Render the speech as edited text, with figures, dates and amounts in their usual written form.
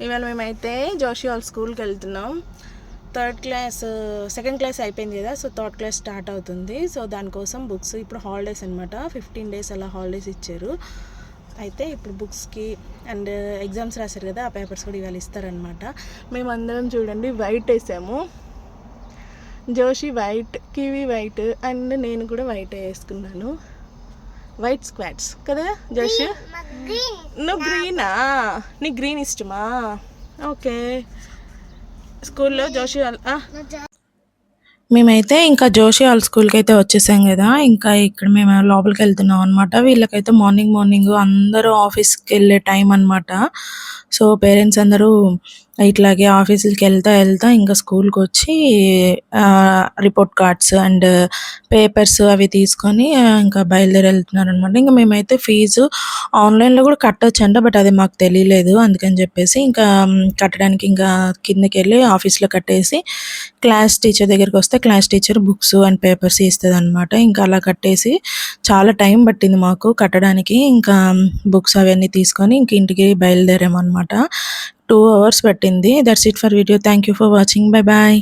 ఇవాళ మేమైతే జోషి వాళ్ళ స్కూల్కి వెళ్తున్నాం. సెకండ్ క్లాస్ అయిపోయింది కదా, సో థర్డ్ క్లాస్ స్టార్ట్ అవుతుంది. సో దానికోసం బుక్స్ ఇప్పుడు హాలిడేస్ అనమాట, 15 days అలా హాలిడేస్ ఇచ్చారు. అయితే ఇప్పుడు బుక్స్కి అండ్ ఎగ్జామ్స్ రాశారు కదా, ఆ పేపర్స్ కూడా ఇవాళ ఇస్తారనమాట. మేమందరం చూడండి వైట్ వేసాము. Joshi white, kiwi white and నేను కూడా వైట్ వేసుకున్నాను. వైట్ స్క్వాడ్స్ కదా జోషి? నువ్వు గ్రీనా? నీకు గ్రీన్ ఇష్టమా? ఓకే. స్కూల్లో జోషి మేమైతే ఇంకా జోషి వాళ్ళ స్కూల్కి అయితే వచ్చేసాం కదా, ఇంకా ఇక్కడ మేము లోపలికి వెళ్తున్నాం అనమాట. వీళ్ళకైతే మార్నింగ్ అందరూ ఆఫీస్కి వెళ్ళే టైం అనమాట. సో పేరెంట్స్ అందరూ ఇట్లాగే ఆఫీసులకి వెళ్తా ఇంకా స్కూల్కి వచ్చి రిపోర్ట్ కార్డ్స్ అండ్ పేపర్స్ అవి తీసుకొని ఇంకా బయలుదేరి వెళ్తున్నారు అనమాట. ఇంకా మేమైతే ఫీజు ఆన్లైన్లో కూడా కట్టొచ్చంట, బట్ అది మాకు తెలియలేదు. అందుకని చెప్పేసి ఇంకా కట్టడానికి ఇంకా కిందకి వెళ్ళి ఆఫీస్లో కట్టేసి క్లాస్ టీచర్ దగ్గరికి వస్తే class teacher books and papers ఇస్తుంది అనమాట. ఇంకా అలా కట్టేసి చాలా టైం పట్టింది మాకు కట్టడానికి. ఇంకా బుక్స్ అవన్నీ తీసుకొని ఇంక ఇంటికి బయలుదేరామన్నమాట. 2 hours పట్టింది. That's it for video. Thank you for watching. Bye bye.